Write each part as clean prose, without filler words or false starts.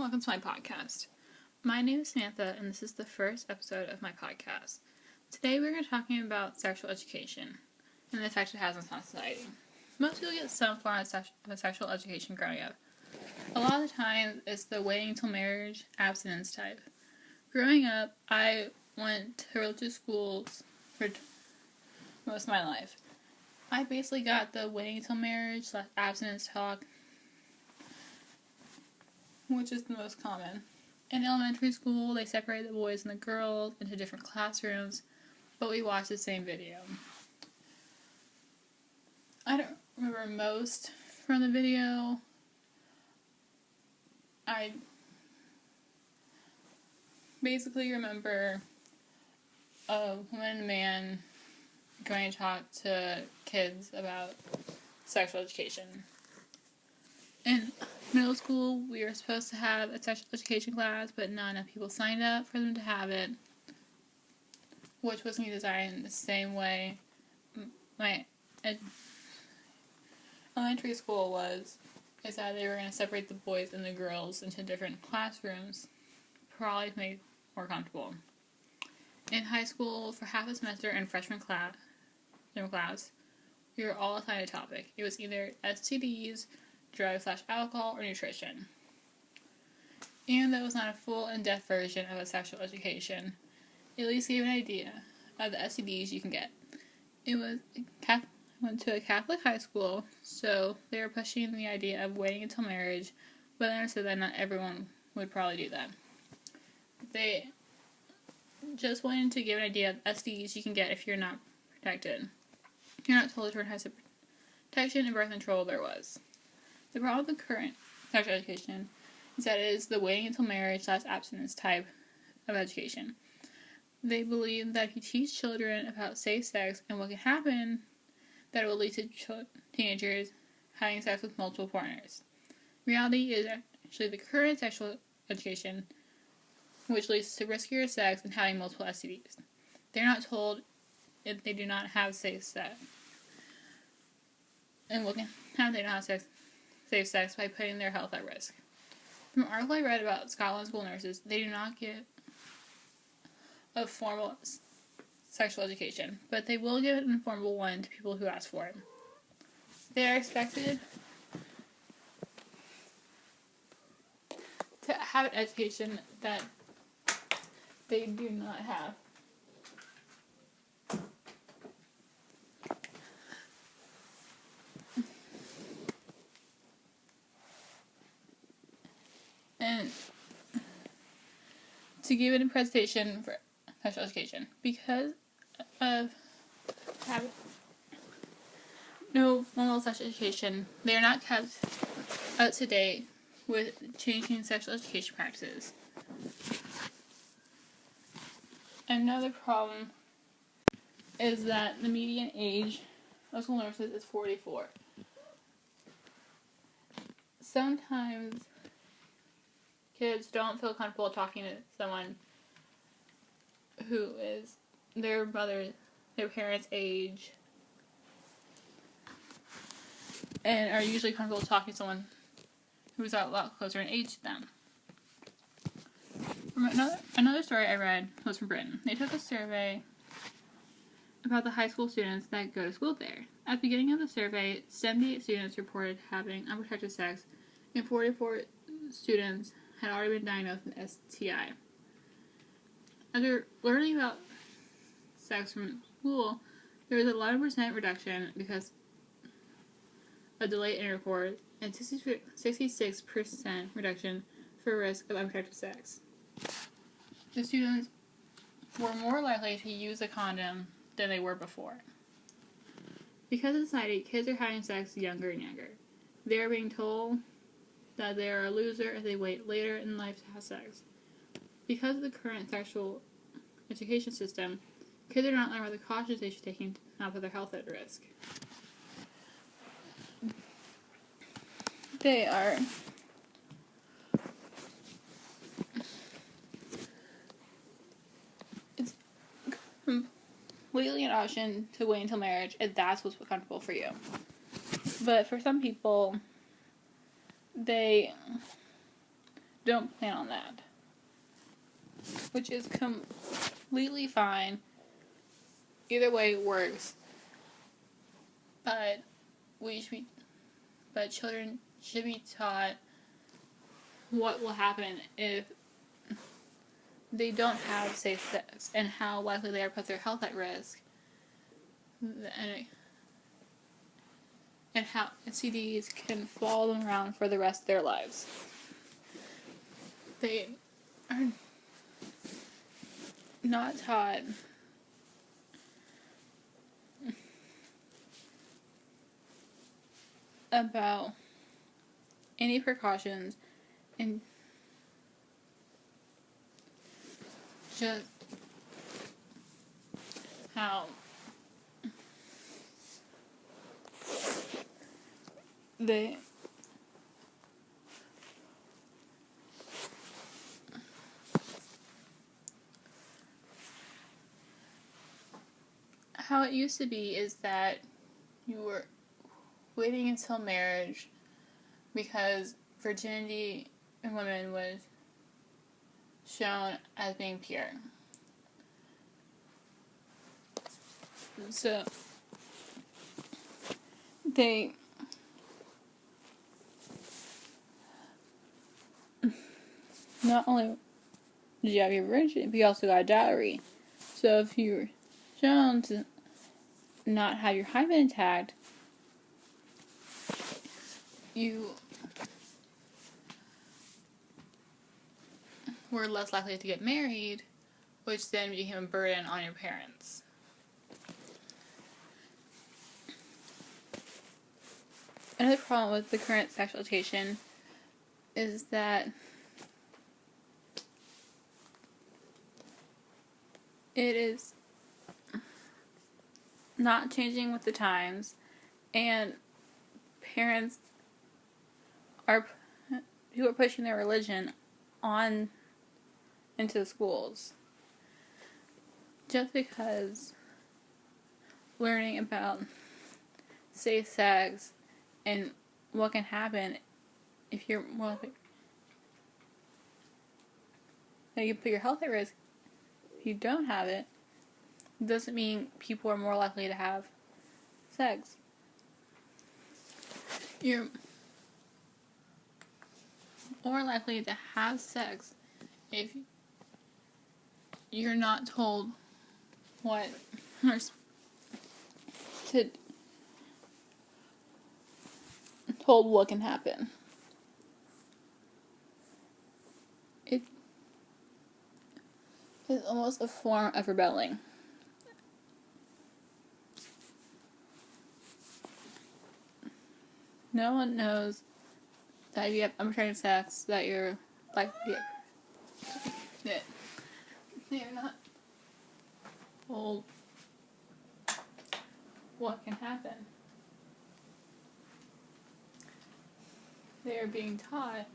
welcome to my podcast. My name is Samantha, and this is the first episode of my podcast. Today we're going to be talking about sexual education and the effect it has on society. Most people get some form of sexual education growing up. A lot of the time, it's the waiting until marriage, abstinence type. Growing up, I went to religious schools for most of my life. I basically got the waiting until marriage / abstinence talk, which is the most common. In elementary school, they separated the boys and the girls into different classrooms, but we watched the same video. I don't remember most from the video. I basically remember a woman and a man going to talk to kids about sexual education. In middle school, we were supposed to have a sexual education class, but not enough people signed up for them to have it, which wasn't designed the same way my elementary school was, is that they were going to separate the boys and the girls into different classrooms, probably to make it more comfortable. In high school, for half a semester in freshman class, we were all assigned a topic. It was either STDs, drugs / alcohol, or nutrition. And that was not a full in-depth version of a sexual education. It at least gave an idea of the STDs you can get. Went to a Catholic high school, so they were pushing the idea of waiting until marriage, but I understood that not everyone would probably do that. They just wanted to give an idea of STDs you can get if you're not protected. You're not told different types of protection and birth control there was. The problem with the current sexual education is that it is the waiting until marriage / abstinence type of education. They believe that if you teach children about safe sex and what can happen, that it will lead to teenagers having sex with multiple partners. Reality is actually the current sexual education, which leads to riskier sex and having multiple STDs. They're not told if they do not have safe sex. And what can happen if they don't have safe sex by putting their health at risk. From an article I read about Scotland school nurses, they do not get a formal sexual education, but they will give an informal one to people who ask for it. They are expected to have an education that they do not have. And to give it a presentation for sexual education, because of having no formal sexual education, they are not kept up to date with changing sexual education practices. Another problem is that the median age of school nurses is 44. Sometimes kids don't feel comfortable talking to someone who is their parents' age, and are usually comfortable talking to someone who's a lot closer in age to them. Another story I read was from Britain. They took a survey about the high school students that go to school there. At the beginning of the survey, 78 students reported having unprotected sex, and 44 students had already been diagnosed with an STI. After learning about sex from school, there was an 11% reduction because of delayed intercourse and 66% reduction for risk of unprotected sex. The students were more likely to use a condom than they were before. Because of society, kids are having sex younger and younger. They are being told that they are a loser if they wait later in life to have sex. Because of the current sexual education system, kids are not learning about the cautions they should take to not put their health at risk. They are it's completely an option to wait until marriage if that's what's comfortable for you. But for some people, they don't plan on that. Which is completely fine. Either way works. But children should be taught what will happen if they don't have safe sex and how likely they are to put their health at risk. And how STDs can follow them around for the rest of their lives. They are not taught about any precautions and just how how it used to be is that you were waiting until marriage because virginity in women was shown as being pure. So they not only did you have your virginity, but you also got a dowry. So if you were shown to not have your hymen intact, you were less likely to get married, which then became a burden on your parents. Another problem with the current sexual education is that it is not changing with the times, and parents who are pushing their religion on into the schools. Just because learning about safe sex and what can happen if you're more that you put your health at risk if you don't have it, doesn't mean people are more likely to have sex. You're more likely to have sex if you're not told what can happen. It is almost a form of rebelling. No one knows that if you have unprotected sex, that you're likely that they're not told what can happen. They're being taught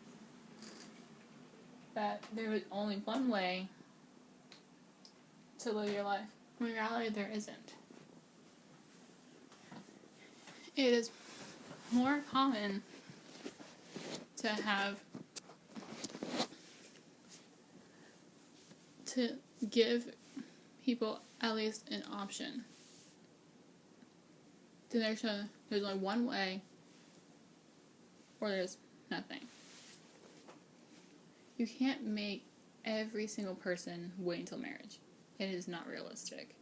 that there is only one way to live your life. In reality, there isn't. It is more common to give people at least an option. To there's only one way, or there's nothing. You can't make every single person wait until marriage. It is not realistic.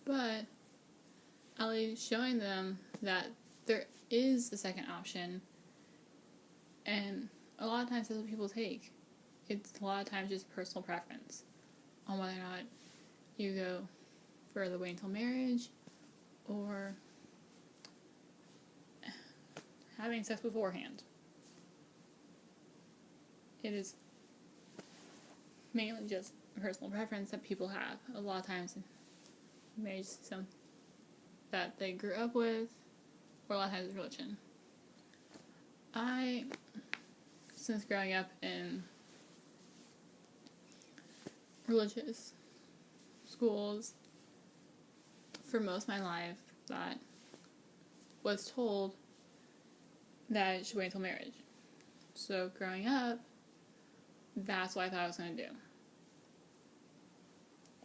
But at least showing them that there is a second option, and a lot of times that's what people take. It's a lot of times just personal preference on whether or not you go for the wait until marriage or having sex beforehand. It is mainly just personal preference that people have. A lot of times marriage system that they grew up with, or a lot of times religion. Since growing up in religious schools for most of my life, that was told that I should wait until marriage. So growing up, that's what I thought I was going to do.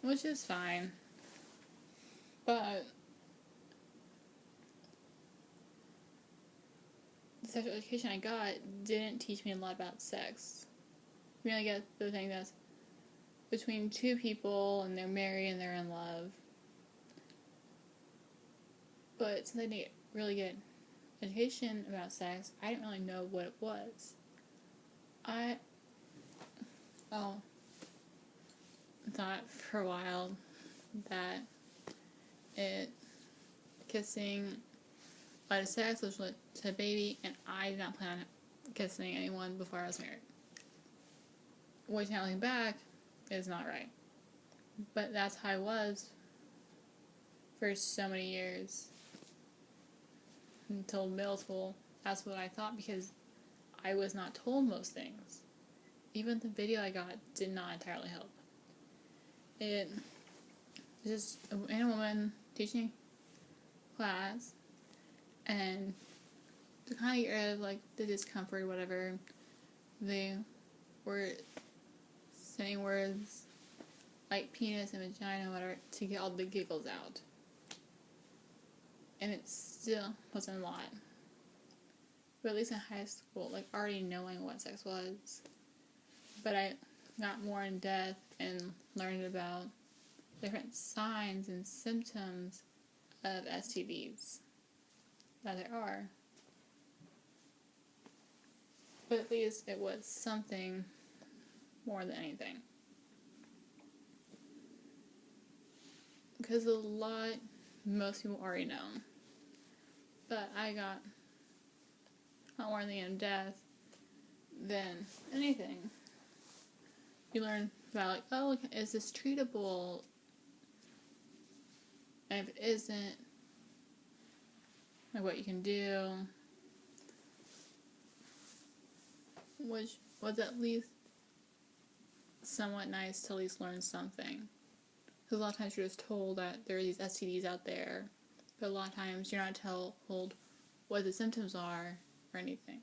Which is fine. But the sexual education I got didn't teach me a lot about sex. You really get the thing that's between two people and they're married and they're in love. But since I didn't really get education about sex, I didn't really know what it was. I thought for a while that kissing out of sex was what to a baby, and I did not plan on kissing anyone before I was married. Which, now looking back, is not right. But that's how I was for so many years. Until middle school, that's what I thought, because I was not told most things. Even the video I got did not entirely help. It was just a woman teaching class, and to kind of get rid of like the discomfort or whatever, they were saying words like penis and vagina, whatever, to get all the giggles out. And it still wasn't a lot. But at least in high school, like already knowing what sex was. But I got more in depth and learned about different signs and symptoms of STDs that there are. But at least it was something more than anything. Because most people already know. But I got a lot more in depth than anything. You learn about, like, oh, is this treatable? And if it isn't, like, what you can do. Which was at least somewhat nice to at least learn something. Because a lot of times you're just told that there are these STDs out there, but a lot of times you're not told what the symptoms are or anything.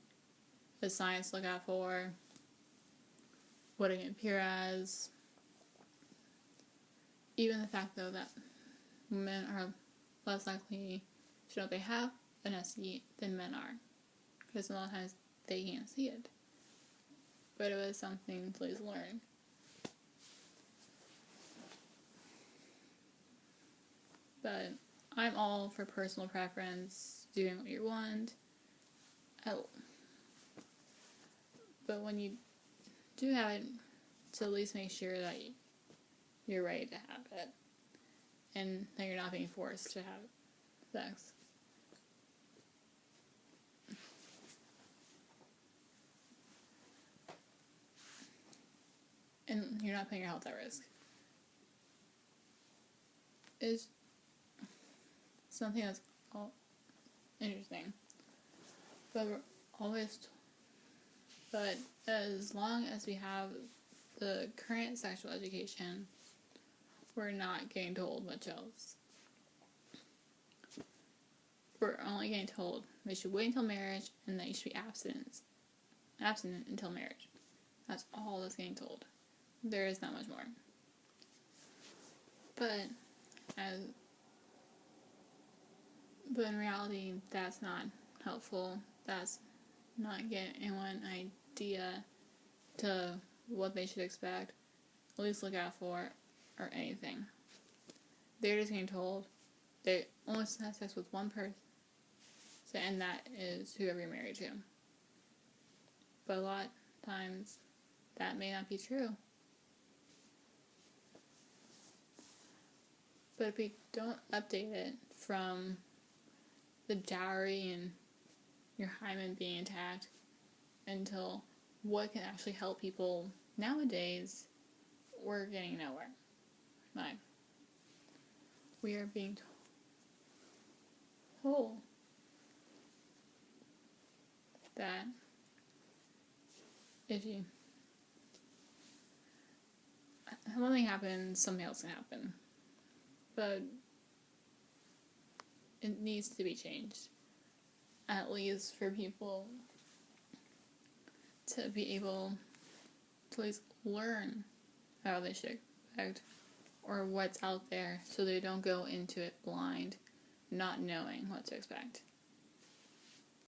The signs to look out for, what it can appear as. Even the fact, though, that women are less likely to know they have an STD than men are. Because a lot of times they can't see it. But it was something to at least learn. But I'm all for personal preference, doing what you want. But when you do have it, to at least make sure that you're ready to have it. And that you're not being forced to have sex. And you're not putting your health at risk. It's something that's all interesting. But as long as we have the current sexual education, we're not getting told much else. We're only getting told they should wait until marriage and that you should be abstinent until marriage. That's all that's getting told. There is not much more. But in reality, that's not helpful. That's not giving anyone an idea to what they should expect, at least look out for, or anything. They're just getting told they only have sex with one person, and that is whoever you're married to. But a lot of times, that may not be true. But if we don't update it from the dowry and your hymen being intact until what can actually help people nowadays, we're getting nowhere. Like, we are being told that if one thing happens, something else can happen. But it needs to be changed. at least for people to be able to at least learn how they should expect or what's out there so they don't go into it blind, not knowing what to expect.